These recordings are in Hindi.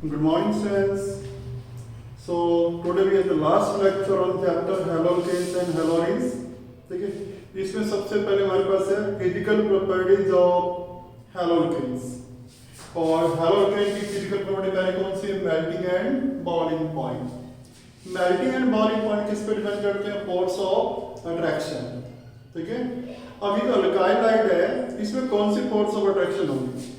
Good morning, students. So today we have the last lecture on chapter haloalkanes and haloarenes. ठीक है, इसमें सबसे पहले हमारे पास है फिजिकल प्रॉपर्टीज ऑफ haloalkanes और haloalkane की फिजिकल प्रॉपर्टी पहले कौन सी है? Melting and boiling point. Melting and boiling point किस पर डिपेंड करते हैं? Force of attraction. ठीक है, अब ये जो अल्काइल लाइट है इसमें कौन सी फोर्स ऑफ अट्रैक्शन होगी?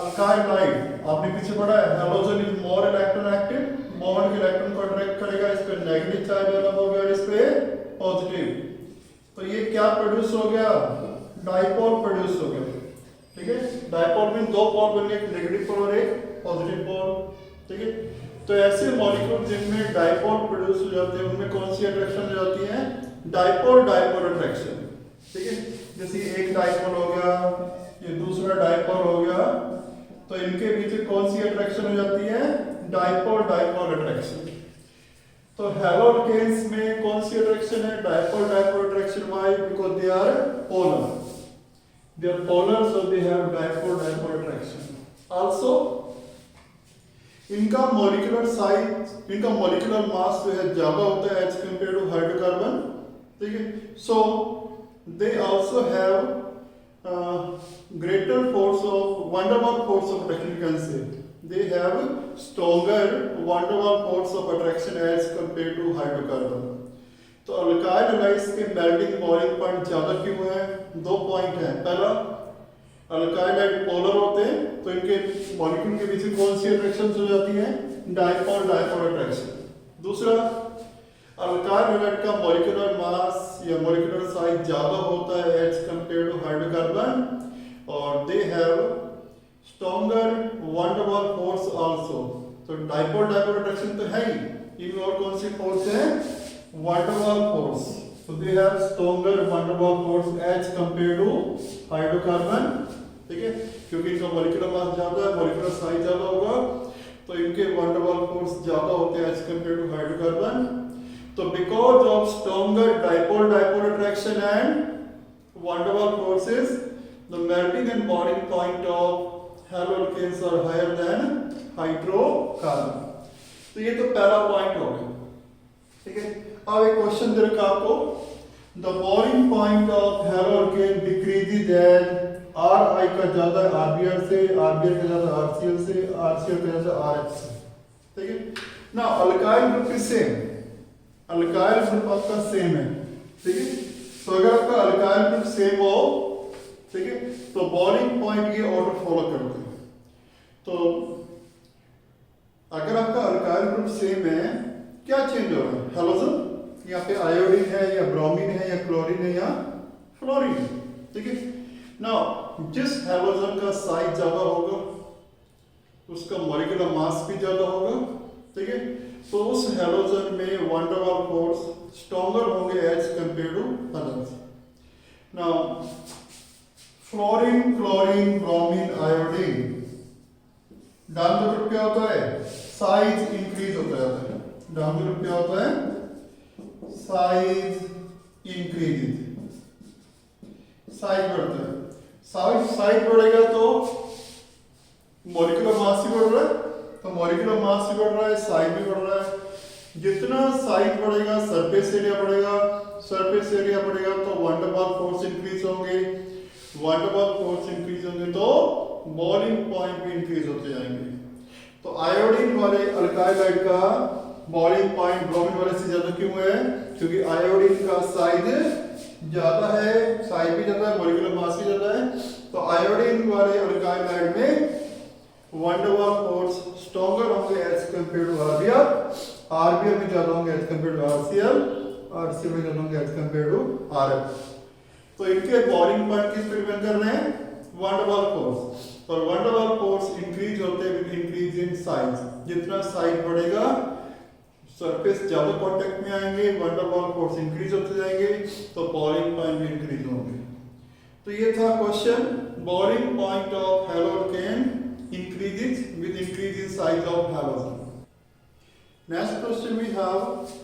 अल्काइल लाइट आपने पीछे पढ़ा है, halogen is more electron active, bond के इलेक्ट्रॉन को अट्रैक्ट करेगा, इस पे नेगेटिव चार्ज डेवलप हो गया और इस पे पॉजिटिव। तो ये क्या प्रोड्यूस हो गया? डाइपोल प्रोड्यूस हो गया। ठीक है, डाइपोल में दो पोल बन गए, एक नेगेटिव पोल और एक पॉजिटिव पोल। ठीक है, तो ऐसे मॉलिक्यूल जिनमें डाइपोल प्रोड्यूस हो जाते हैं उनमें कौन सी अट्रैक्शन हो जाती है? Dipole dipole attraction. ठीक है, जैसे एक डाइपोल हो गया, ये दूसरा डाइपोल हो गया, तो इनके बीच कौन सी अट्रैक्शन हो जाती है? Dipole dipole attraction. तो हैलोअल्केन्स में कौन सी अट्रैक्शन है? Dipole dipole attraction. Why? Because they are polar, they are polar, so they have dipole dipole attraction. Also इनका मॉलिक्यूलर साइज, इनका मॉलिक्यूलर मास जो है ज्यादा होता है एज कंपेयर टू हाइड्रोकार्बन। ठीक है, so they also have greater force of van der Waals force of attraction, you can say they have stronger van der Waals force of attraction as compared to hydrocarbon. तो अल्काइल हैलाइड्स के मेल्टिंग बॉइलिंग पॉइंट ज्यादा क्यों है? दो पॉइंट है। पहला, अल्काइल हाइड पोलर होते हैं तो इनके मॉलिक्यूल के बीच कौन सी अट्रैक्शन हो जाती है? Dipole dipole attraction. दूसरा, अल्काइल हैलाइड का मॉलिक्यूलर मास या मॉलिक्यूलर साइज ज्यादा होता है एज कंपेयर टू हाइड्रोकार्बन और they have stronger van der Waals force also. तो डाइपोल डाइपोल अट्रैक्शन तो है ही, इनमें और कौन सी फोर्स है? van der Waals force. तो they have stronger van der Waals force as compare to hydrocarbon. ठीक है, क्योंकि इनका मॉलिक्यूलर मास ज्यादा है, मॉलिक्यूलर साइज ज्यादा होगा, तो इनके van der Waals फोर्स ज्यादा होते हैं एज कंपेयर टू हाइड्रोकार्बन। तो because of stronger dipole dipole attraction and van der Waals forces, the melting and boiling point of haloalkanes are higher than hydrocarbon. तो ये तो पहला पॉइंट हो गया। ठीक है, अब एक क्वेश्चन दे रखा आपको, the boiling point of haloalkane decreases as RI का ज्यादा RBr से, RBr का ज्यादा RCl से, RCl का ज्यादा RH से। ठीक है, now alkyl group is same, alkyl group आपका सेम है। ठीक है, तो अगर आपका अल्काइल ग्रुप सेम हो, ठीक है, तो बॉइलिंग पॉइंट ये ऑर्डर फॉलो करते हैं। तो अगर आपका अल्काइल ग्रुप सेम है, क्या चेंज हो रहा है? हैलोजन यहाँ पे आयोडीन है या ब्रोमीन है या क्लोरीन है या फ्लोरीन है। ठीक है, नाउ जिस हैलोजन का साइज ज्यादा होगा उसका मॉलिक्यूलर मास भी ज्यादा होगा। ठीक है, तो उस हैलोजन में van der Waals force stronger होंगे as compare to others. Now fluorine chlorine bromine iodine down the route क्या होता है? साइज इंक्रीज होता जाता है। डाउन द रूट क्या होता है? साइज इंक्रीज, साइज बढ़ता है। साइज बढ़ेगा तो मॉलिक्यूलर मास भी बढ़ रहा है, तो मॉलिक्यूलर मास भी बढ़ रहा है, साइज भी बढ़ रहा है। जितना साइज बढ़ेगा सरफेस एरिया बढ़ेगा, सरफेस एरिया बढ़ेगा तो van der Waals force increase होंगे, van der Waals force increase होंगे तो बॉइलिंग पॉइंट भी इंक्रीज होते जाएंगे। तो आयोडीन वाले अल्काइल हाइड का बॉइलिंग पॉइंट ब्रोमीन वाले से ज्यादा क्यों है? क्योंकि आयोडीन का साइज ज्यादा है, साइज भी ज्यादा है, मॉलिक्यूलर मास भी ज्यादा है। तो आयोडीन वाले अल्काइल हाइड में van der Waals force stronger होंगे as compare to RBr, RBr में ज्यादा होंगे as compare to RCl, RCl में ज्यादा होंगे एज कंपेयर टू RF। तो इनके बॉइलिंग पॉइंट किस पे डिपेंड कर रहे हैं? van der Waals force. और van der Waals force increase होते हैं विद इंक्रीज इन साइज। जितना साइज बढ़ेगा सरफेस ज्यादा कांटेक्ट में आएंगे, van der Waals force increase होते जाएंगे, तो बॉइलिंग पॉइंट भी इंक्रीज होंगे। तो ये था question, boiling point of haloalkane increases with increase in size of halogen. Next question we have,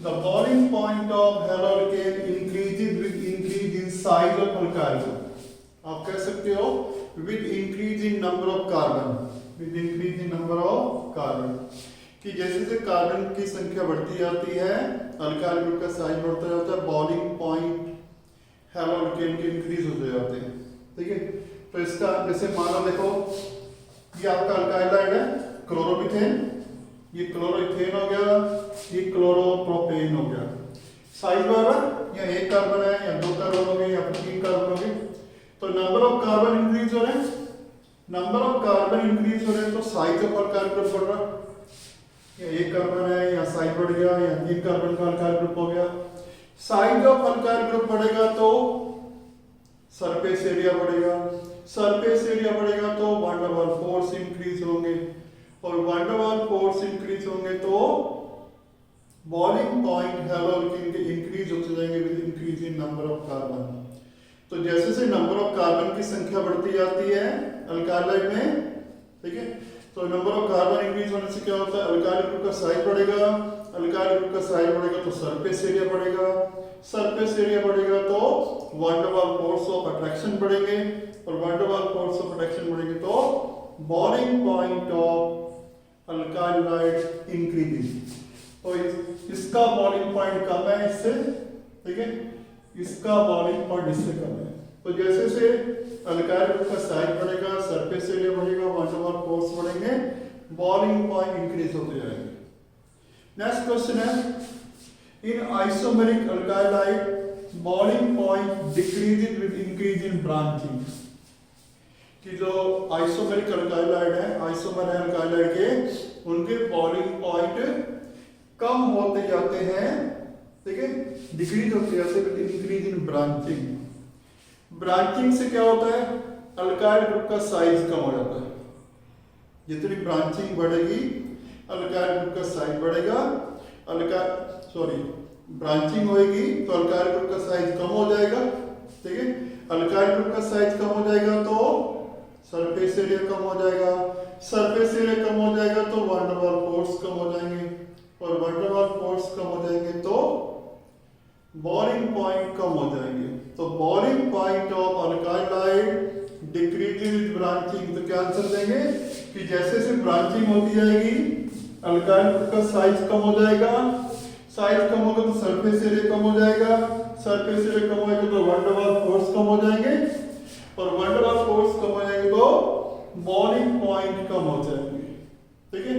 the boiling point of haloalkane increases with increase in size of alkyl group. आप कह सकते हो with increase in number of carbon, with increase in carbon कि जैसे जैसे कार्बन की संख्या बढ़ती जाती है अल्काइल ग्रुप का साइज बढ़ता जाता है, बॉइलिंग पॉइंट हैलोल्केन के इंक्रीज होते जाते हैं। ठीक है, तो इसका जैसे मानो देखो ये आपका अल्काइलाइड है क्लोरोमीथेन, ये क्लोरोइथेन हो गया, ये क्लोरोप्रोपेन हो गया। साइज बराबर या एक कार्बन है या दो कार्बन हो गए या तीन कार्बन हो गए, तो नंबर ऑफ कार्बन इंक्रीज हो रहे हैं, नंबर ऑफ कार्बन इंक्रीज हो रहे हैं तो साइज ऑफ अल्काइल ग्रुप बढ़ रहा है। या एक कार्बन है या साइज बढ़ गया या तीन कार्बन का अल्काइल ग्रुप हो गया। साइज ऑफ अल्काइल ग्रुप बढ़ेगा तो सरफेस एरिया बढ़ेगा, सरफेस एरिया बढ़ेगा तो van der Waals force increase होंगे, और van der Waals force increase होंगे तो बॉइलिंग पॉइंट हैलोल्केन के इंक्रीज होते जाएंगे with increase in number of carbon. तो जैसे जैसे नंबर ऑफ कार्बन की संख्या बढ़ती जाती है अल्काइलाइड में, ठीक है, तो नंबर ऑफ कार्बन इंक्रीज होने से क्या होता है अल्काइल ग्रुप का साइज बढ़ेगा, अल्काइल ग्रुप का साइज बढ़ेगा तो सरफेस एरिया बढ़ेगा, सरफेस एरिया बढ़ेगा तो van der Waals force of attraction बढ़ेंगे, और van der Waals force of attraction बढ़ेंगे तो boiling point of alkyl halide increase. तो इसका बॉइलिंग पॉइंट कम है इससे, ठीक है, इसका बॉइलिंग पॉइंट इससे कम है। तो जैसे से अल्काइल ग्रुप का साइज बढ़ेगा, सरफेस एरिया बढ़ेगा, वान डेर वाल्स फोर्स बढ़ेंगे, बॉइलिंग पॉइंट इंक्रीज होते जाएंगे। नेक्स्ट क्वेश्चन है in isomeric alkyl halide boiling point decreases with increase in branching. कि जो आइसोमेरिक अल्काइलाइड है, आइसोमर है अल्काइलाइड के, उनके बॉइलिंग पॉइंट कम होते जाते हैं, ठीक है, डिक्रीज होते जाते हैं with increase in branching. Branching से क्या होता है अल्काइल ग्रुप का साइज कम हो जाता है, जितनी ब्रांचिंग बढ़ेगी अल्काइल ग्रुप का साइज बढ़ेगा, ब्रांचिंग होगी तो अल्काइल ग्रुप का साइज कम हो जाएगा, ठीक है, अल्काइल ग्रुप का साइज कम हो जाएगा तो सरफेस एरिया कम हो जाएगा, सरफेस एरिया कम हो जाएगा तो वान डेर वाल्स फोर्स कम हो जाएंगे, और वान डेर वाल्स फोर्स कम हो जाएंगे तो बॉइलिंग पॉइंट कम हो जाएंगे। तो boiling point of alkyl halide decreasing with branching. तो क्या आंसर देंगे कि जैसे जैसे ब्रांचिंग होती जाएगी अल्काइल ग्रुप का साइज कम हो जाएगा, साइज कम होगा तो सरफेस एरिया कम हो जाएगा, सरफेस एरिया कम होगा तो वान डेर वाल्स फोर्स कम हो जाएंगे, और वान डेर वाल्स फोर्स कम हो जाएंगे तो बॉइलिंग पॉइंट कम हो जाएंगे, ठीक है।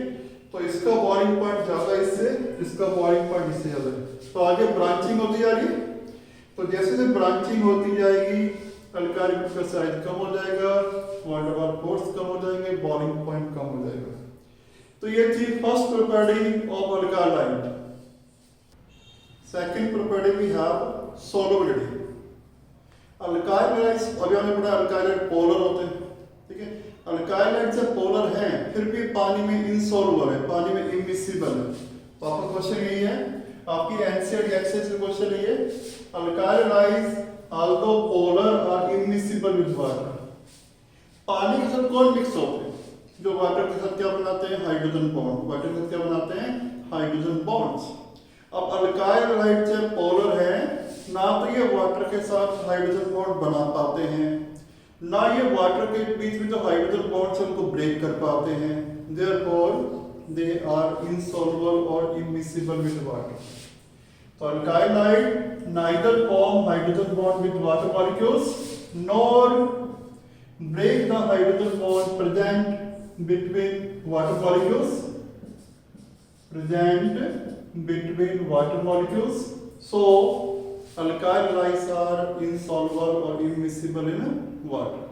तो इसका बॉइलिंग पॉइंट ज्यादा इससे, इसका बॉइलिंग पॉइंट इससे ज्यादा है। तो आगे ब्रांचिंग होती जा रही है, तो जैसे जैसे ब्रांचिंग होती जाएगी अल्काइल ग्रुप का साइज कम हो जाएगा, वान डेर वाल्स फोर्स कम हो जाएंगे, बॉइलिंग पॉइंट कम हो जाएगा। तो ये थी first property of alkyl halide. Second property we have solubility. Alkyl halides अभी हमने पढ़ा अल्काइलाइड पोलर होते हैं, ठीक है, अल्काइलाइड से पोलर हैं फिर भी पानी में इनसॉल्युबल है, पानी में इमिसिबल है। तो आपका क्वेश्चन यही है, आपकी एनसीईआरटी एक्सरसाइज का क्वेश्चन है ये, alkyl halides although polar are immiscible with water. पानी के साथ कौन मिक्स होते हैं? जो वाटर के साथ क्या बनाते हैं? Hydrogen bond. वाटर के साथ क्या बनाते हैं? Hydrogen bonds. अब अल्काइलाइड से पोलर है, ना तो ये वाटर के साथ हाइड्रोजन बॉन्ड बना पाते हैं, ना ये वाटर के बीच में जो हाइड्रोजन बॉन्ड्स हैं उनको ब्रेक कर पाते हैं, देयरफॉर दे आर इनसॉल्युबल और इमिसिबल विद वाटर। तो alkyl halide neither form hydrogen bond with water molecules nor break the hydrogen bond present between water molecules, so alkalis are insoluble or immiscible in water।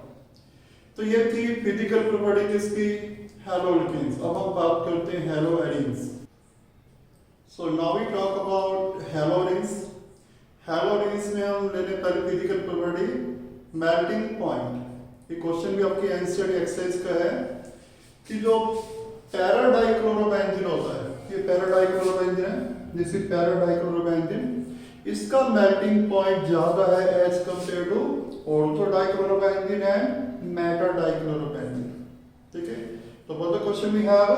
तो ये थी फिजिकल प्रॉपर्टी किसकी? हैलोल्केन्स। अब हम बात करते हैं haloarenes. So now we talk about haloarenes. Haloarenes में हम लेने पहले फिजिकल प्रॉपर्टी मेल्टिंग पॉइंट। ये क्वेश्चन भी आपकी एनसीईआरटी एक्सरसाइज का है कि जो पैराडाइक्लोरोबेंजीन होता है, ये पैराडाइक्लोरोबेंजीन है, जैसे पैराडाइक्लोरोबेंजीन, इसका मेल्टिंग पॉइंट ज्यादा है as compare to orthodichlorobenzene and metadichlorobenzene, ठीक है। तो what the question we have,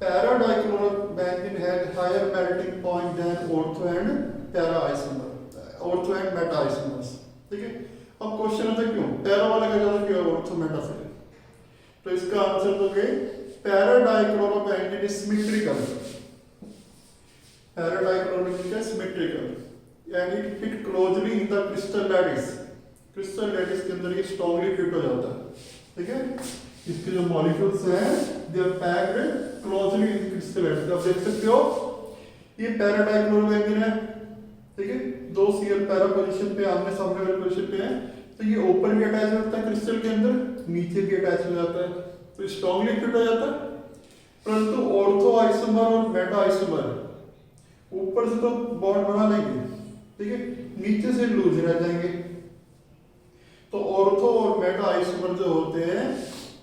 paradichlorobenzene has higher melting point than ortho and para isomer, ortho and meta isomers, ठीक है। अब क्वेश्चन आता है क्यों पैरा वाला का ज्यादा क्यों ऑर्थो मेटा से? तो इसका आंसर दोगे पैराडाइक्लोरोबेंजीन इट इज सिमेट्रिकल, पैराडाइक्लोरोबेंजीन का symmetrical and it fit closely in the crystal lattice, crystal lattice के अंदर ये स्ट्रांगली फिट हो जाता है, ठीक है। इसके जो मॉलिक्यूल्स हैं they are packed closely in crystal lattice. आप देख सकते हो ये पैराडाइक्लोरोबेंजीन है, ठीक है, दो Cl पैरा पोजीशन पे आमने सामने वाले पोजीशन पे है, तो ये ऊपर भी अटैच होता है क्रिस्टल के अंदर, नीचे भी अटैच हो जाता है, तो स्ट्रांगली फिट हो जाता है। परंतु ऑर्थो आइसोमर और मेटा आइसोमर ऊपर से तो बॉन्ड बना लेंगे, ठीक है, नीचे से लूज रह जाएंगे। तो ऑर्थो और मेटा आइसोमर जो होते हैं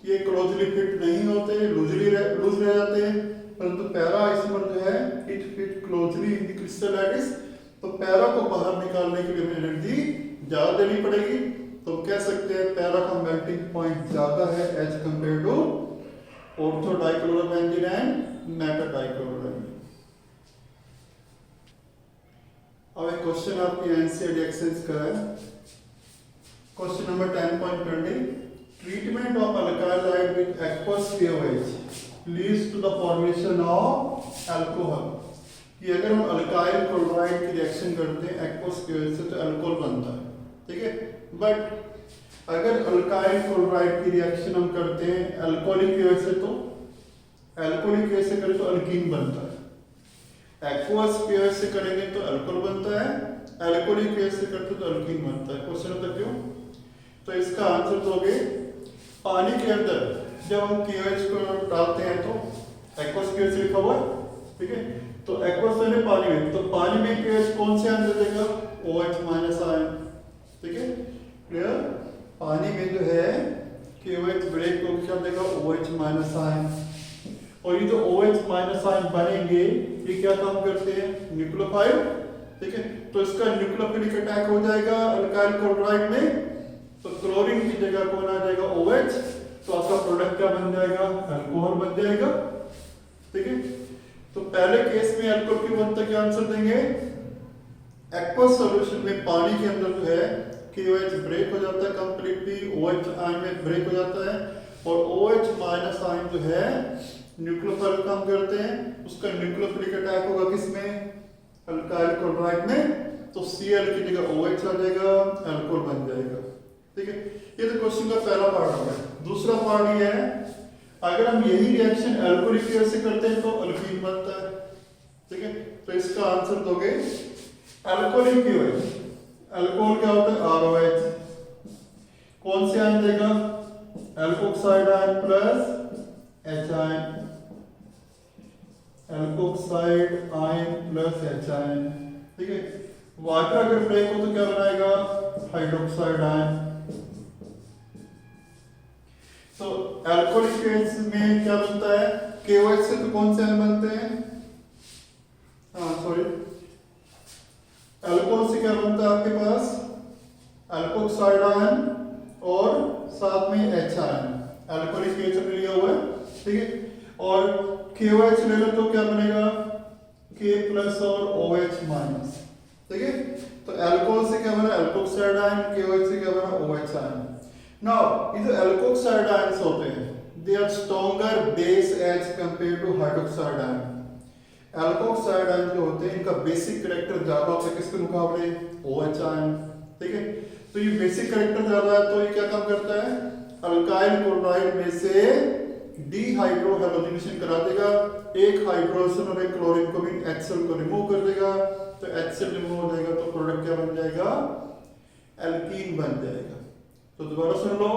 ये क्लोजली फिट नहीं होते, लूज रह जाते हैं। परंतु पैरा आइसोमर जो है it fit closely in the crystal lattice. तो पैरा को बाहर निकालने के लिए हमें एनर्जी ज्यादा देनी पड़ेगी, तो कह सकते हैं पैरा का मेल्टिंग पॉइंट ज्यादा है as compare to ortho dichlorobenzene and meta dichlorobenzene. अब एक क्वेश्चन आपकी एनसीईआरटी एक्सरसाइज का है, question number 10.20, treatment of alkyl with aqueous KOH leads to the formation of alcohol. कि अगर हम अल्काइल क्लोराइड की रिएक्शन करते हैं एक्वस KOH से तो अल्कोहल बनता है, ठीक है। बट अगर अल्काइल क्लोराइड की रिएक्शन हम करते हैं अल्कोहलिक KOH से तो अल्कोहलिक KOH से करें तो अल्कीन बनता है। एक्वस KOH से करेंगे तो अल्कोहल बनता है, अल्कोहलिक KOH से करते तो अल्कीन बनता है। क्वेश्चन होता क्यों? तो इसका आंसर दोगे पानी के अंदर जब हम KOH को डालते हैं तो एक्वस KOH लिखा हुआ है, ठीक है, तो एक्वस यानी पानी में, तो पानी में KOH कौन से आयन दे देगा? OH माइनस आयन, ठीक है, क्लियर। पानी में जो है KOH ब्रेक को क्या देगा? OH minus ion. और ये जो OH माइनस आयन बनेंगे ये क्या काम करते हैं? न्यूक्लियोफाइल, ठीक है, तो इसका न्यूक्लियोफिलिक अटैक हो जाएगा अल्काइल क्लोराइड में, तो क्लोरीन की जगह कौन आ जाएगा? OH, तो आपका प्रोडक्ट क्या बन जाएगा? अल्कोहल बन जाएगा, ठीक है। तो पहले केस में अल्कोहल की बनता क्या आंसर देंगे? एक्वस सॉल्यूशन में पानी के अंदर जो है KOH ब्रेक हो जाता है कंप्लीटली, OH आयन में ब्रेक हो जाता है, और OH माइनस आयन जो है न्यूक्लियोफाइल काम करते हैं, उसका न्यूक्लियोफिलिक अटैक होगा किसमें? अल्काइल क्लोराइड में, तो Cl की जगह OH आ जाएगा, अल्कोहल बन जाएगा, ठीक है। ये तो क्वेश्चन का पहला पार्ट हो गया। दूसरा पार्ट ये है अगर हम यही रिएक्शन अल्कोहलिक KOH से करते हैं तो अल्कीन बनता है, ठीक है, तो इसका आंसर दोगे अल्कोहलिक KOH। अल्कोहल क्या होता है? ROH। कौन से आयन देगा? Alkoxide ion plus H ion, alkoxide ion plus H ion, ठीक है। वाटर अगर ब्रेक हो तो क्या बनाएगा? Hydroxide ion. तो अल्कोहलिक KOH में क्या बनता है? KOH से तो कौन से आयन बनते हैं? सॉरी, अल्कोहल से क्या बनता है आपके पास? एल्कोक्साइड आयन और साथ में H आयन, अल्कोहलिक KOH में लिया हुआ है, ठीक है। और KOH ले लो तो क्या बनेगा? K प्लस और OH माइनस, ठीक है। तो अल्कोहल से क्या बना? एल्कोक्साइड आयन, KOH से क्या बना? OH ion. नाउ ये जो एल्कोक्साइड आयंस होते हैं they are stronger base as compare to hydroxide ion. Alkoxide ion जो होते हैं इनका बेसिक कैरेक्टर ज्यादा होता है किसके मुकाबले? OH आयन, ठीक है। तो ये बेसिक कैरेक्टर ज्यादा है तो ये क्या काम करता है? अल्काइल क्लोराइड में से डीहाइड्रो हैलोजिनेशन करा देगा, एक हाइड्रोजन और एक क्लोरीन को भी HCl को रिमूव कर देगा, तो HCl रिमूव हो जाएगा तो प्रोडक्ट क्या बन जाएगा? एल्कीन बन जाएगा। तो दोबारा सुन लो,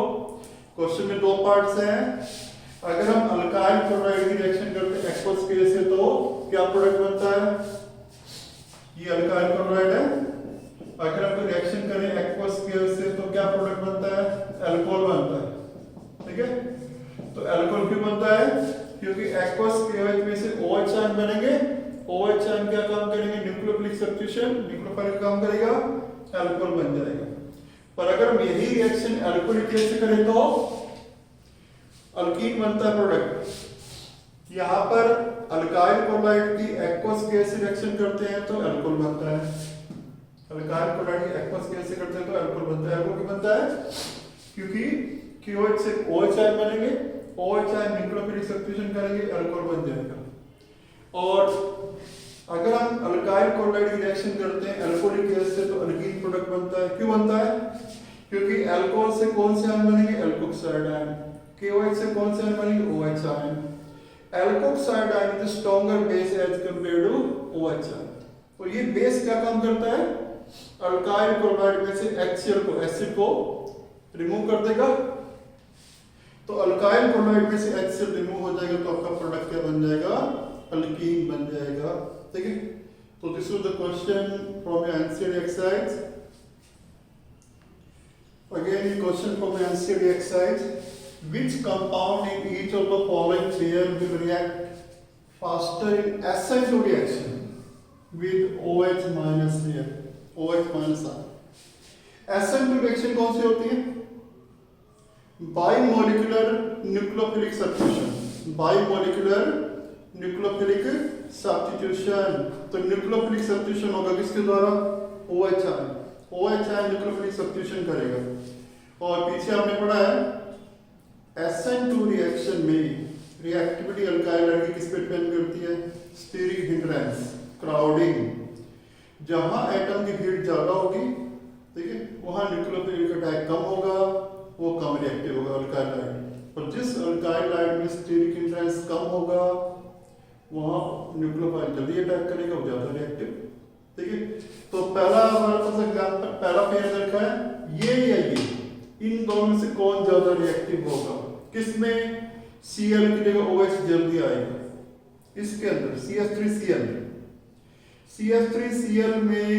क्वेश्चन में दो पार्ट्स हैं। अगर हम अल्काइल क्लोराइड की रिएक्शन करते हैं एक्वस KOH से तो क्या प्रोडक्ट बनता है? ये अल्काइल क्लोराइड है। अगर हम रिएक्शन करें एक्वस KOH से तो क्या प्रोडक्ट बनता है? अल्कोहल बनता है, ठीक है। तो अल्कोहल क्यों बनता है? क्योंकि एक्वस KOH में से OH आयन बनेंगे, OH आयन क्या काम करेंगे? न्यूक्लियोफिलिक सब्स्टिट्यूशन, न्यूक्लियोफाइल काम करेगा, अल्कोहल बन जाएगा। पर अगर हम यही रिएक्शन अल्कोहलिक KOH से करें तो अल्कीन बनता है प्रोडक्ट। यहाँ पर अल्काइल क्लोराइड की एक्वस KOH से रिएक्शन करते हैं तो अल्कोहल बनता है, अल्काइल क्लोराइड की एक्वस KOH से करते हैं तो अल्कोहल बनता है। अल्कोहल क्यों बनता है? क्योंकि KOH से OH आयन बनेंगे, OHI न्यूक्लियोफिलिक सब्स्टिट्यूशन करेंगे अल्कोहल बन जाएगा। और अगर हम अल्काइल क्लोराइड की रिएक्शन करते हैं अल्कोहलिक गैस से तो अल्कीन प्रोडक्ट बनता है। क्यों बनता है? क्योंकि अल्कोहल से कौन से आयन बनेंगे? Alkoxide ion. KOH से कौन से आयन बनेंगे? OH ion. Alkoxide ion is stronger base as compared to OH ion. तो ये बेस क्या काम करता है? अल्काइल क्लोराइड में से HCl को, एसिड को रिमूव कर देगा। तो अल्काइल क्लोराइड में से HCl रिमूव हो जाएगा तो आपका प्रोडक्ट क्या बन जाएगा? अल्कीन बन जाएगा। ठीक है, तो this was the question from your NCERT exercise. Again ये question from your NCERT exercise, which compound in each of the following pair will react faster in SN2 reaction with OH minus here, OH minus R। SN2 reaction कौन सी होती है? Bimolecular nucleophilic substitution. Bimolecular nucleophilic substitution. तो न्यूक्लियोफिलिक सब्स्टिट्यूशन होगा किसके द्वारा? OH ion. OH ion nucleophilic substitution करेगा। और पीछे आपने पढ़ा है SN2 रिएक्शन में रिएक्टिविटी अल्काइल की किस पे डिपेंड करती है? Steric hindrance, crowding. जहां एटम की भीड़ ज्यादा होगी, ठीक है, वहां न्यूक्लियोफिलिक अटैक कम होगा, वो कम रिएक्टिव होगा अल्काइल। और जिस अल्काइल में स्टीरिक हिंड्रेंस कम होगा वहां न्यूक्लियोफाइल जल्दी अटैक करेगा, वो ज्यादा रिएक्टिव। ठीक है, तो पहला हमारे पास एग्जांपल, पहला पेयर देखा है ये या ये, इन दोनों में से कौन ज्यादा रिएक्टिव होगा? किसमें? Cl की जगह OH जल्दी आएगा। इसके अंदर CH3Cl, CH3Cl में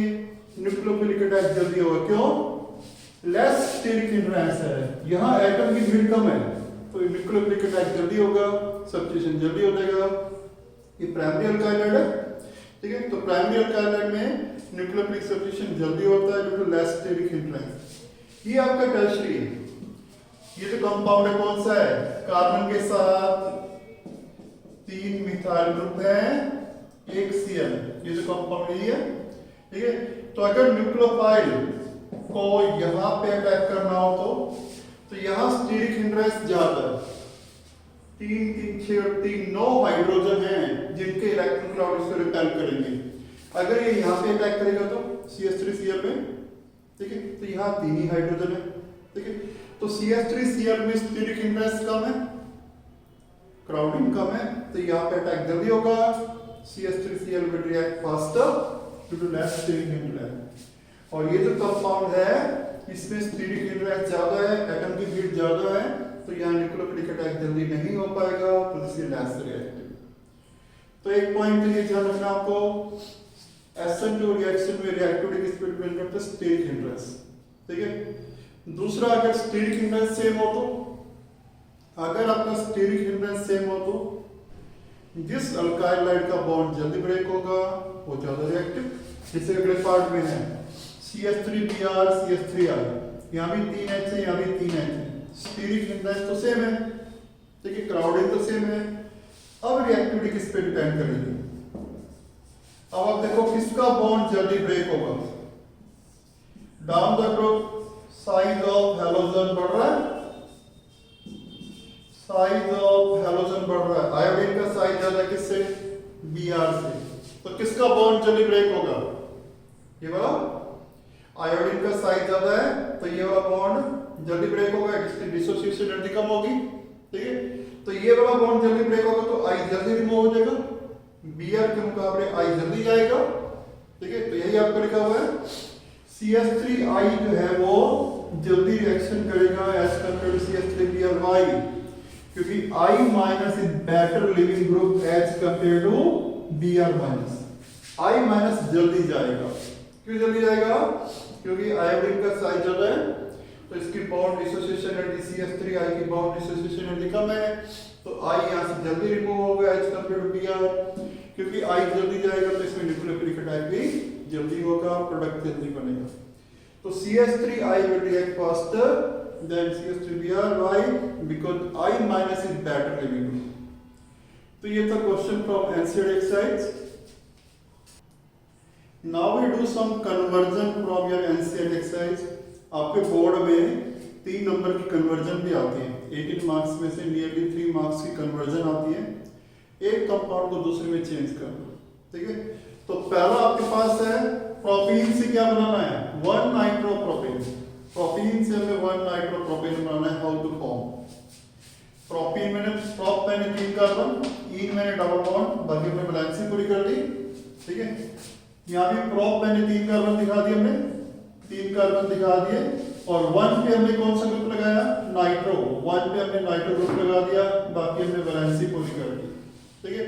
न्यूक्लियोफिलिक अटैक जल्दी होगा। क्यों? लेस स्टीरिक हिंड्रेंस है, यहाँ एटम की भीड़ कम है तो न्यूक्लियोफिलिक अटैक जल्दी होगा, सब्स्टिट्यूशन जल्दी हो जाएगा। ये प्राइमरी अल्काइल है, ठीक है, तो प्राइमरी अल्काइल में न्यूक्लियोफिलिक सब्स्टिट्यूशन जल्दी होता है due to less steric hindrance. ये आपका टर्शरी है। ये जो कंपाउंड है कौन सा है? कार्बन के साथ 3 मिथाइल ग्रुप है, 1 Cl। ये जो कंपाउंड है, ठीक है, तो अगर न्यूक्लियोफाइल को यहां पे अटैक करना हो तो यहां स्टीरिक हिंड्रेंस ज्यादा है। 3 3 6 और 3 9 हाइड्रोजन हैं जिनके इलेक्ट्रॉन क्लाउड इसको रिपेल करेंगे। अगर ये यहां पे अटैक करेगा तो CH3Cl पे, ठीक है, तो यहाँ 3 ही हाइड्रोजन है। ठीक है, तो CH3Cl में स्टीरिक हिंड्रेंस कम है, क्राउडिंग कम है, तो यहाँ पे अटैक जल्दी होगा। CH3Cl will react faster due to less steric hindrance। और ये जो कंपाउंड है इसमें स्टीरिक हिंड्रेंस ज्यादा है, एटम की भीड़ ज्यादा है, तो यहाँ न्यूक्लियोफिलिक अटैक जल्दी नहीं हो पाएगा, तो इसलिए लेस रिएक्टिव। तो एक पॉइंट के लिए ध्यान रखना आपको, SN2 रिएक्शन में रिएक्टिविटी किस पे डिपेंड करता है? Steric hindrance. ठीक है, दूसरा अगर स्टीरिक हिंड्रेंस सेम हो तो, अगर आपका स्टीरिक हिंड्रेंस सेम हो तो जिस अल्काइल लाइट का बॉन्ड जल्दी ब्रेक होगा वो ज्यादा रिएक्टिव। जैसे अगले पार्ट में है CH3Br CH3I, यहाँ भी 3 H है, यहाँ भी 3 H है, स्टीरिक हिंड्रेंस तो सेम है, ठीक है, क्राउडिंग तो सेम है। अब रिएक्टिविटी किस पे डिपेंड करेगी? अब आप देखो किसका बॉन्ड जल्दी ब्रेक होगा? Down the group size of halogen बढ़ रहा है, साइज ऑफ हैलोजन बढ़ रहा है, आयोडीन का साइज ज्यादा किससे? Br से, तो किसका बॉन्ड जल्दी ब्रेक होगा? ये वाला, आयोडीन का साइज ज्यादा है तो ये वाला बॉन्ड जल्दी ब्रेक होगा, इसकी डिसोसिएशन एनर्जी कम होगी। ठीक है, तो ये वाला बॉन्ड जल्दी ब्रेक होगा तो I जल्दी रिमूव हो जाएगा, Br के मुकाबले I जल्दी जाएगा। ठीक है, तो यही आपको लिखा हुआ है CH3I जो है वो जल्दी रिएक्शन करेगा as compare to CH3Br। Why? क्योंकि I minus is better leaving group as compare to Br minus. I minus जल्दी जाएगा। क्यों जल्दी जाएगा? क्योंकि आयोडीन का साइज ज्यादा है तो इसकी बॉन्ड डिसोसिएशन एनर्जी CH3I की बॉन्ड डिसोसिएशन एनर्जी कम है, तो I यहाँ से जल्दी रिमूव होगा एज कंपेयर टू Br। क्योंकि I जल्दी जाएगा तो इसमें न्यूक्लियोफिलिक अटैक भी जल्दी होगा, प्रोडक्ट जल्दी बनेगा। तो CH3I will react faster than CH3Br। Why? Because I minus is better living group। तो ये था question from NCERT exercise. Now we do some conversion from your NCERT exercise। आपके बोर्ड में 3 नंबर की कन्वर्जन भी आती है। 18 मार्क्स में से नियरली 3 मार्क्स की कन्वर्जन आती है, एक कंपाउंड को दूसरे में चेंज करना, ठीक है। तो पहला आपके पास है प्रोपीन से क्या बनाना है, 1 नाइट्रोप्रोपेन। प्रोपीन से हमें 1 नाइट्रोप्रोपेन बनाना है। हाउ टू फॉर्म प्रोपीन, मैंने प्रोप मैंने 3 कार्बन, इन मैंने डबल बॉन्ड, बाकी हमने बैलेंसिंग पूरी कर दी, ठीक है। यहाँ भी प्रोप मैंने 3 कार्बन दिखा दिए, हमने 3 कार्बन दिखा दिए, और 1 पे हमने कौन सा ग्रुप लगाया, नाइट्रो, 1 पे हमने नाइट्रो ग्रुप लगा दिया, बाकी हमने बैलेंसिंग पूरी कर दी, ठीक है।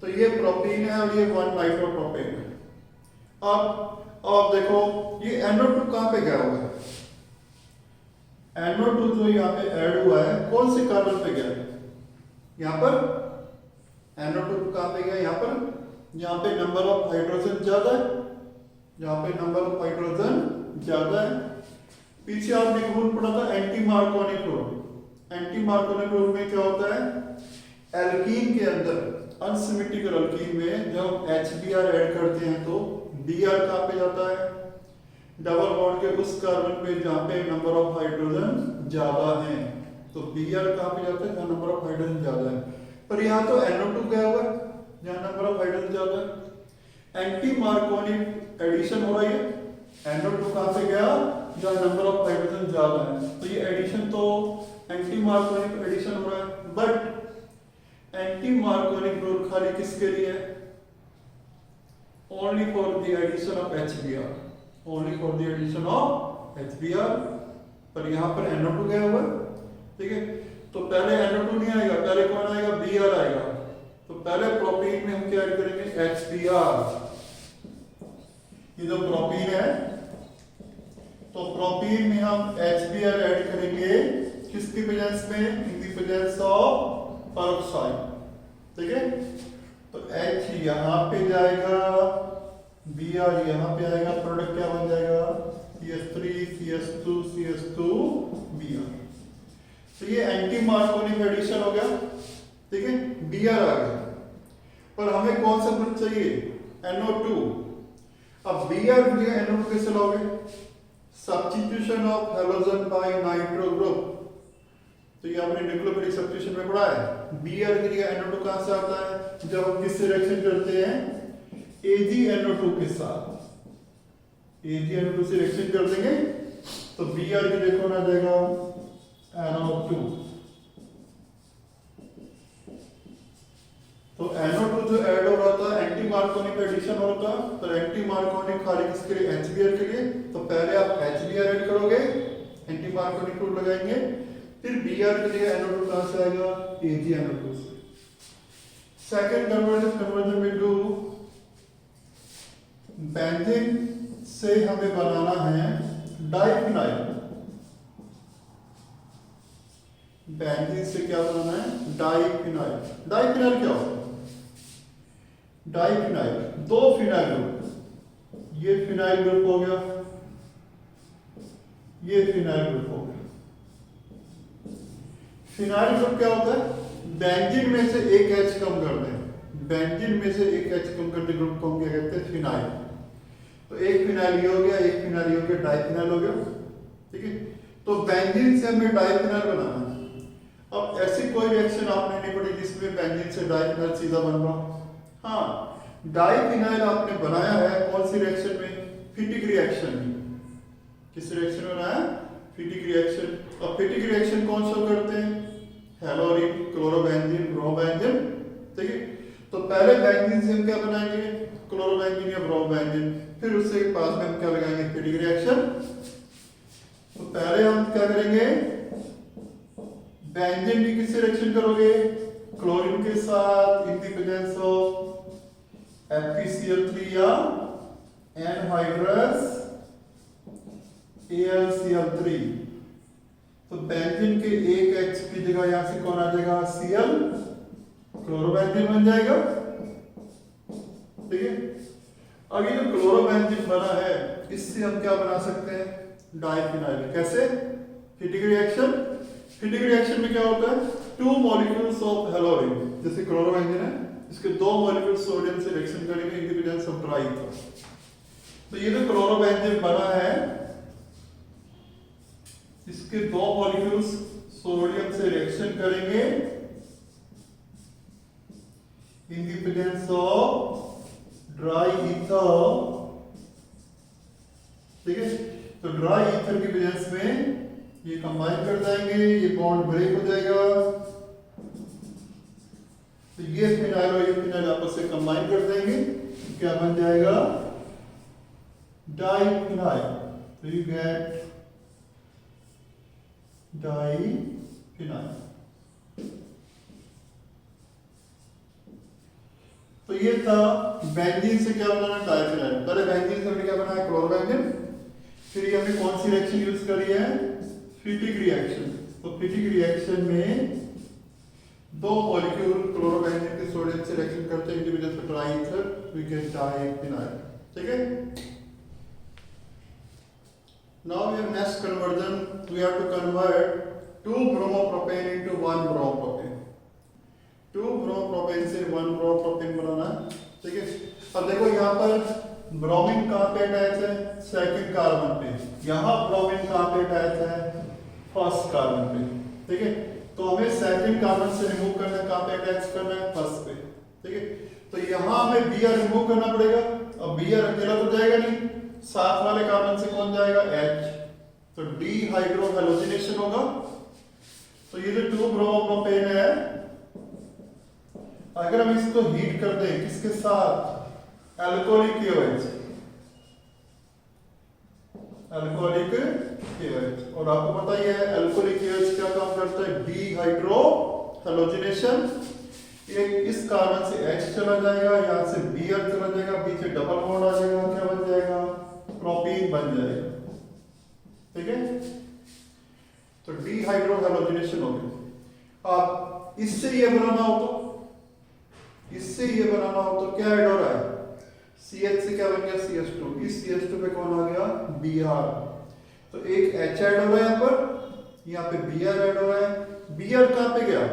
तो ये प्रोपीन है और ये 1 नाइट्रोप्रोपेन है। अब देखो ये NO2 कहाँ पे गया हुआ है, NO2 जो यहाँ पे ऐड हुआ है कौन से कार्बन पे गया है, यहाँ पर NO2 कहाँ पे गया, यहाँ पर, यहाँ पे नंबर ऑफ हाइड्रोजन ज्यादा है, यहाँ पे नंबर ऑफ हाइड्रोजन ज्यादा है। पीछे आपने रूल पढ़ा था anti Markovnikov rule. Anti Markovnikov rule में क्या होता है, एल्कीन के अंदर अनसिमेट्रिकल एल्कीन में जब HBr ऐड करते हैं तो Br कहाँ पे जाता है, डबल बॉन्ड के उस कार्बन पे जहाँ पे नंबर ऑफ हाइड्रोजन ज्यादा है, तो Br कहाँ पे जाता है, जहाँ नंबर ऑफ हाइड्रोजन ज्यादा है। पर यहाँ तो NO2 गया हुआ है जहाँ नंबर ऑफ हाइड्रोजन ज्यादा है। एंटी मार्कोनिक एडिशन हो रही है, NO2 कहाँ पे गया, जहाँ नंबर ऑफ हाइड्रोजन ज्यादा है, तो ये एडिशन तो एंटी मार्कोनिक एडिशन हो रहा है। बट एंटी मार्कोनिक रूल खाली किसके लिए है, only for the addition of HBr, only for the addition of HBr। पर यहाँ पर NO2 गया हुआ है, ठीक है। तो पहले NO2 नहीं आएगा, पहले कौन आएगा, Br आएगा। तो पहले प्रोपीन में हम क्या ऐड करेंगे, HBr। ये जो प्रोपीन है, तो प्रोपीन में हम HBr ऐड करेंगे किसकी प्रेजेंस में, in the presence of peroxide, ठीक है। तो H यहाँ पे जाएगा, Br यहाँ पे आएगा, प्रोडक्ट क्या बन जाएगा, CH3 CH2 CH2 Br। तो ये एंटी मार्कोनिक एडिशन हो गया, ठीक है, Br आ गया। पर हमें कौन सा ग्रुप चाहिए, NO2। अब Br के लिए NO2 कैसे लाओगे, substitution of halogen by nitro group. तो ये आपने न्यूक्लियोफिलिक सब्स्टिट्यूशन में पढ़ा है। Br के लिए NO2 कहां से आता है, जब हम किससे रिएक्शन करते हैं, AgNO2 के साथ, AgNO2 से रिएक्शन कर देंगे तो Br के लिए कौन आ जाएगा, NO2। तो NO2 जो ऐड हो रहा था एंटी मार्कोनिक एडिशन हो रहा था, तो एंटी मार्कोनिक खाली किसके लिए, HBr के लिए। तो पहले आप HBr ऐड करोगे, एंटी मार्कोनिक रूल लगाएंगे, फिर Br के लिए NO2 कहां से आएगा, AgNO2 से। सेकंड कन्वर्जन में डू, बेंजीन से हमें बनाना है डाइफिनाइल। बेंजीन से क्या बनाना है, डाइफिनाइल। डाइफिनाइल क्या होता है, डाइफिनाइल दो फिनाइल ग्रुप, ये फिनाइल ग्रुप हो गया, ये फिनाइल ग्रुप हो गया। फिनाइल ग्रुप क्या होता है, बेंजीन में से एक H कम कर दें, बेंजीन में से एक H कम करने ग्रुप को हम क्या कहते हैं, फिनाइल। तो एक फिनाइल ये हो गया, एक फिनाइल ये हो गया, डाइफिनाइल हो गया, ठीक है। तो बेंजीन से हमें डाइफिनाइल बनाना है। अब ऐसी कोई रिएक्शन आपने नहीं पढ़ी जिसमें बेंजीन से डाइफिनाइल सीधा बन रहा। हाँ, डाइफिनाइल आपने बनाया है कौन सी रिएक्शन में, फिटिक रिएक्शन में। किस रिएक्शन में बनाया, फिटिक रिएक्शन। अब फिटिक रिएक्शन कौन शो करते हैं, हेलोरिन, क्लोरोबेंजीन, ब्रोमोबेंजीन, ठीक है। तो पहले बेंजीन से हम क्या बनाएंगे, क्लोरोबेंजीन या ब्रोमोबेंजीन, फिर उससे पास में हम क्या लगाएंगे, फिटिक रिएक्शन। तो पहले हम क्या करेंगे, बेंजीन की किससे रिएक्शन करोगे, क्लोरीन के साथ, in the presence of FeCl3 या एनहाइड्रस AlCl3। तो बेंजीन के एक H की जगह यहां से कौन आ जाएगा, Cl, क्लोरोबेंजीन बन जाएगा, ठीक है। अब ये जो क्लोरोबेंजीन बना है इससे हम क्या बना सकते हैं, डाइफिनाइल। कैसे, फिटिक रिएक्शन। फिटिक रिएक्शन में क्या होता है, टू मॉलिक्यूल्स ऑफ हेलोरिन, जैसे क्लोरोबेंजीन है, इसके दो मॉलिक्यूल सोडियम से रिएक्शन करेंगे, इन द प्रेजेंस ऑफ ट्राइथर। तो ये जो क्लोरोबेंजीन बना है इसके दो मॉलिक्यूल्स सोडियम से रिएक्शन करेंगे in the presence of dry ether, ठीक है। तो ड्राई ईथर की प्रेजेंस में ये कंबाइन कर जाएंगे, ये बॉन्ड ब्रेक हो जाएगा, तो ये फिनाइल और ये फिनाइल आपस में कंबाइन कर देंगे, क्या बन जाएगा डाइफिनाइल। तो यू गेट डाइफिनाइल। तो ये था बेंजीन से क्या बनाना, डाइफिनाइल। पहले बेंजीन से हमने क्या बनाया, क्लोरोबेंजीन। फिर ये हमने कौन सी रिएक्शन यूज करी है, फिटिक रिएक्शन। तो फिटिक रिएक्शन में दो मॉलिक्यूल क्लोरोबेंजीन के सोडियम से रिएक्शन करते हैं individual dry ether, we get diphenyl, ठीक है। Now we have next conversion, we have to convert 2 bromopropane into 1 bromopropane. 2 bromopropane से 1 bromopropane बनाना है, ठीक है। अब देखो यहाँ पर ब्रोमीन कहाँ पे अटैच है, सेकंड कार्बन पे। यहाँ ब्रोमीन कहाँ पे अटैच है, फर्स्ट कार्बन पे, ठीक है। तो हमें सेकंड कार्बन से रिमूव करना है, कहाँ पे अटैच करना है, फर्स्ट पे, ठीक है। तो यहाँ हमें Br रिमूव करना पड़ेगा। अब Br अकेला तो जाएगा नहीं, साथ वाले कार्बन से कौन जाएगा, H, तो डिहाइड्रो हैलोजिनेशन होगा। तो ये जो 2 ब्रोमोप्रोपेन है, अगर हम इसको हीट कर दें किसके साथ, अल्कोहलिक KOH, अल्कोहलिक KOH। और आपको पता ही है अल्कोहलिक KOH क्या काम करता है, डिहाइड्रो हैलोजिनेशन। एक इस कार्बन से H चला जाएगा, यहां से Br चला जाएगा, पीछे डबल बॉन्ड आ जाएगा, क्या बन जाएगा, प्रोपीन बन जाएगा, ठीक है। तो डिहाइड्रो हैलोजिनेशन हो गया। अब इससे ये बनाना हो तो, इससे ये बनाना हो तो क्या ऐड हो रहा है, CH से क्या बन गया, CH2। इस CH2 पे कौन आ गया, Br। तो एक H ऐड हो रहा है यहाँ पर, यहाँ पे Br ऐड हो रहा है। Br कहाँ पे गया,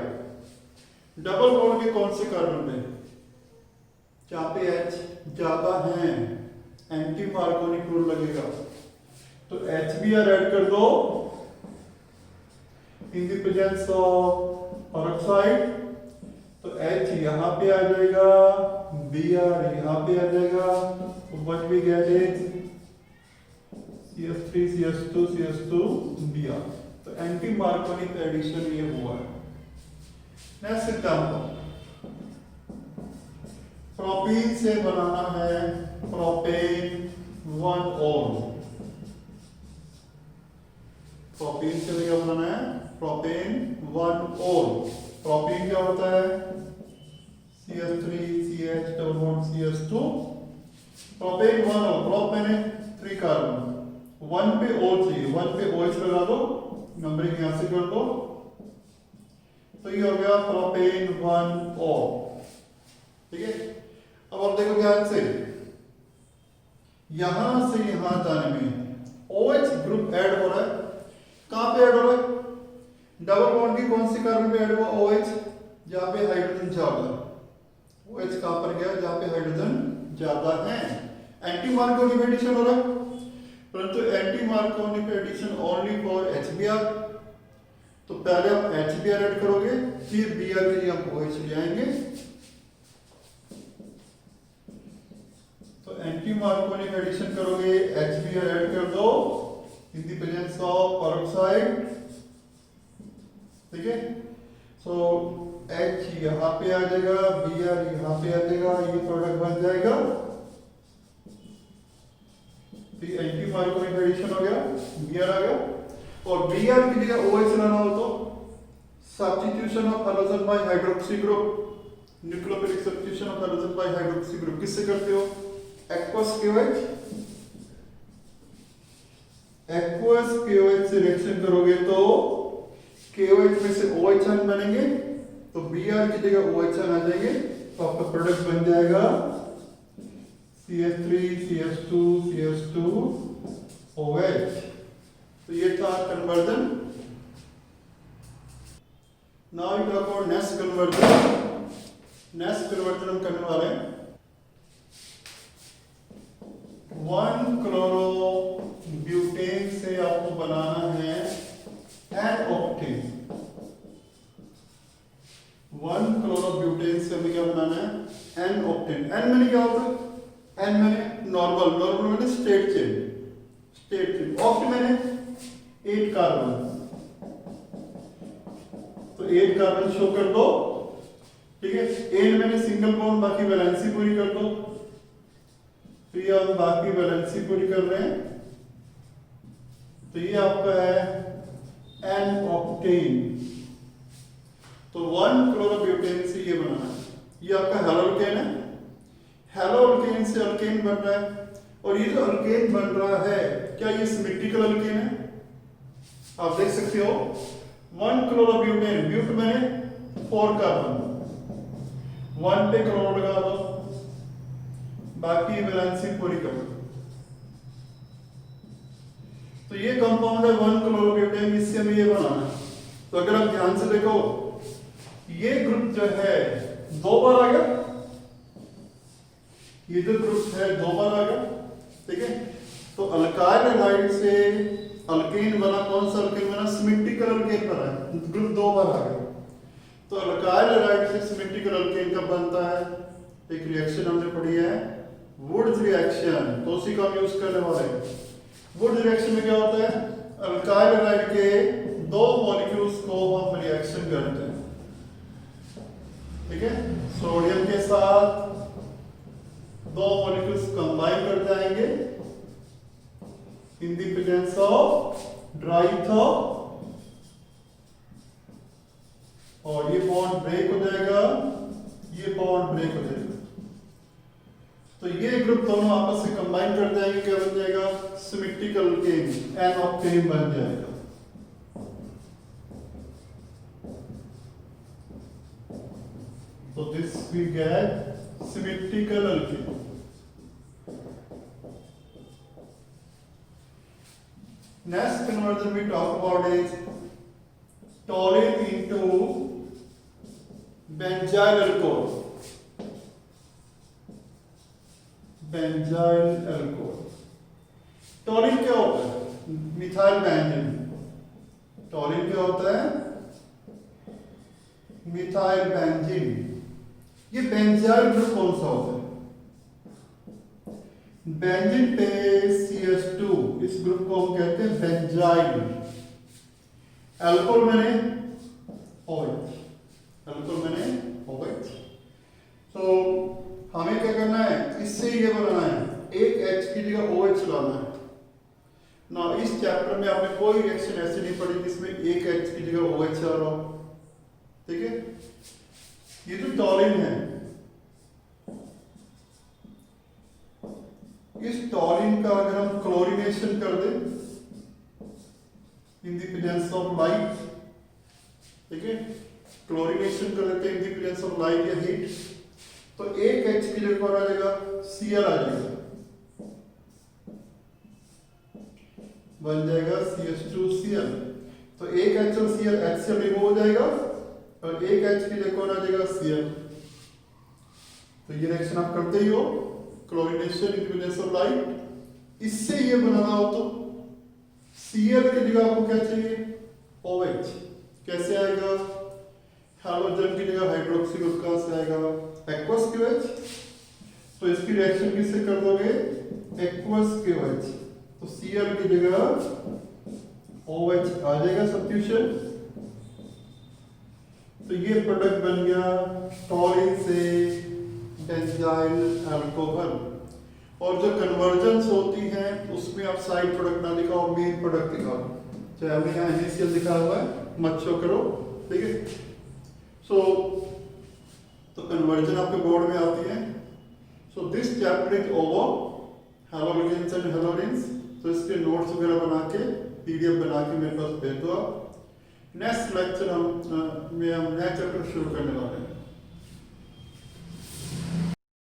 डबल बॉन्ड के कौन से कार्बन पे, जहां पे H ज्यादा है, एंटी मार्कोनिक रूल लगेगा। तो HBr ऐड कर दो in the presence of peroxide. तो H यहाँ पे आ जाएगा, Br यहाँ पे आ जाएगा, what we get is CH3 CH2 CH2 Br। तो एंटी मार्कोनिक एडिशन ये हुआ है। नेक्स्ट एग्जांपल, प्रोपीन से बनाना है प्रोपेन 1-ol। प्रोपीन से क्या बनाना है, प्रोपेन 1-ol। प्रोपीन क्या होता है, CH3 CH double bond CH2। Propane 1-ol, prop मैंने 3 कार्बन, 1 पे O चाहिए, 1 पे OH लगा दो, नंबरिंग यहां से कर दो, तो ये हो गया प्रोपेन 1-ol, ठीक है। अब आप देखो ध्यान से, यहां से यहां जाने में OH ग्रुप ऐड हो रहा है, कहां पे ऐड हो रहा है, डबल बॉन्ड की कौन सी कार्बन पे ऐड हुआ, OH, जहां पे हाइड्रोजन ज्यादा। OH कहां पर गया, जहां पे हाइड्रोजन ज्यादा है। एंटी मार्कोनिक एडिशन हो रहा है, परंतु anti Markovnikov addition only for HBr। तो पहले आप HBr ऐड करोगे, फिर Br के लिए हम OH ले आएंगे। तो एंटी मार्कोनिक एडिशन करोगे, HBr ऐड कर दो in the presence of peroxide, ठीक है। सो H यहाँ पे आ जाएगा, Br यहाँ पे आ जाएगा, ये प्रोडक्ट बन जाएगा। तो एंटी मार्कोनिक एडिशन हो गया, Br आ गया। और Br की जगह OH लाना हो तो substitution of halogen by hydroxy group, nucleophilic substitution of halogen by hydroxy group किससे करते हो, एक्वस KOH। एक्वस KOH से रिएक्शन करोगे तो KOH में से OH आयन बनेंगे, तो Br की जगह OH आयन आ जाएंगे, तो आपका प्रोडक्ट बन जाएगा CH3 CH2 CH2 OH। तो ये था conversion. Now we talk about next conversion. Next conversion हम करने वाले हैं 1-chloro-butane से आपको बनाना है N-octane। है एन ऑक्टेन। एन मैंने क्या होता है? एन मैंने नॉर्मल, नॉर्मल मैंने state chain, state chain. Oct मैंने 8 कार्बन, तो 8 कार्बन शो कर दो, ठीक है। एन मैंने सिंगल बॉन्ड, बाकी वैलेंसी पूरी कर दो, तो ये हम बाकी वैलेंसी पूरी कर रहे हैं, तो ये आपका है एन ऑक्टेन। तो 1 क्लोरोब्यूटेन से ये बनाना है, ये आपका हेलोल्केन है। हेलोल्केन से अल्केन बन रहा है, और ये जो अल्केन बन रहा है क्या ये सिमेट्रिकल अल्केन है? आप देख सकते हो 1 क्लोरोब्यूटेन, ब्यूट मैंने 4 कार्बन, 1 पे क्लोरो लगा दो, बाकी वैलेंसी पूरी कर दो, तो ये कंपाउंड है 1 क्लोरोब्यूटेन, इससे हमें ये बनाना है। तो अगर आप ध्यान से देखो ये ग्रुप जो है 2 बार आ गया, ये जो ग्रुप है 2 बार आ गया, ठीक है। तो अल्काइल हैलाइड से अल्केन बना, कौन सा अल्केन बना? सिमेट्रिकल अल्केन बना, ग्रुप 2 बार आ गया। तो अल्काइल हैलाइड से सिमेट्रिकल अल्केन कब बनता है? एक रिएक्शन हमने पढ़ी है वुड्स रिएक्शन, तो उसी का हम यूज करने वाले हैं। वुड्स रिएक्शन में क्या होता है? अल्काइल हैलाइड के 2 मॉलिक्यूल्स को हम रिएक्शन करते हैं, ठीक है। सोडियम के साथ 2 मॉलिक्यूल्स कंबाइन कर जाएंगे इन द प्रेजेंस ऑफ ड्राइथो, और ये बॉन्ड ब्रेक हो जाएगा, ये बॉन्ड ब्रेक हो जाएगा, तो ये ग्रुप दोनों आपस में कंबाइन कर जाएंगे, क्या बन जाएगा? सिमेट्रिकल अल्केन, एन ऑक्टेन बन जाएगा। So this we get symmetrical alkene. Next conversion we talk about is taurine into benzyl alcohol. Benzyl alcohol. Taurine क्या होता है? Methyl benzene. टॉरिन क्या होता है? Methyl benzene. ये बेंजाइल ग्रुप कौन सा होता है? बेंजीन पे CH2, इस ग्रुप को हम कहते हैं बेंजाइल। अल्कोहल मैंने OH, अल्कोहल मैंने OH। तो हमें क्या करना है? इससे ये बनाना है, एक H की जगह OH लाना है ना। इस चैप्टर में आपने कोई रिएक्शन ऐसी नहीं पढ़ी जिसमें एक H की जगह OH आ रहा हो, ठीक है। ये जो टॉरिन है, इस टॉरिन का अगर हम क्लोरीनेशन कर दें in the presence of light, ठीक है, क्लोरीनेशन कर देते हैं in the presence of light या हीट, तो एक H की जगह पर आ जाएगा Cl आ जाएगा, बन जाएगा CH2Cl। तो एक H और Cl, HCl रिमूव हो जाएगा और एक H की जगह आ जाएगा Cl। तो ये रिएक्शन आप करते ही हो, chlorination in presence of light. इससे ये बनाना हो तो Cl की जगह आपको क्या चाहिए? OH। कैसे आएगा? हैलोजन की जगह हाइड्रोक्सी ग्रुप कहां से आएगा? Aqueous QH। तो इसकी रिएक्शन किससे कर दोगे? Aqueous QH। तो Cl की जगह OH आ जाएगा सब्स्टिट्यूशन। तो ये प्रोडक्ट बन गया टॉरिन से बेंजाइल अल्कोहल। और जो कन्वर्जन्स होती हैं उसमें आप साइड प्रोडक्ट ना लिखाओ, मेन प्रोडक्ट लिखाओ। चाहे हमने यहाँ इनिशियल लिखा हुआ है, मत शो करो, ठीक है। तो कन्वर्जन आपके बोर्ड में आती है। So this chapter is over, halogens and halogens. तो इसके नोट्स वगैरह बना के PDF बना के मेरे पास भेज दो आप। नेक्स्ट लेक्चर हम नया चैप्टर शुरू करने वाले हैं।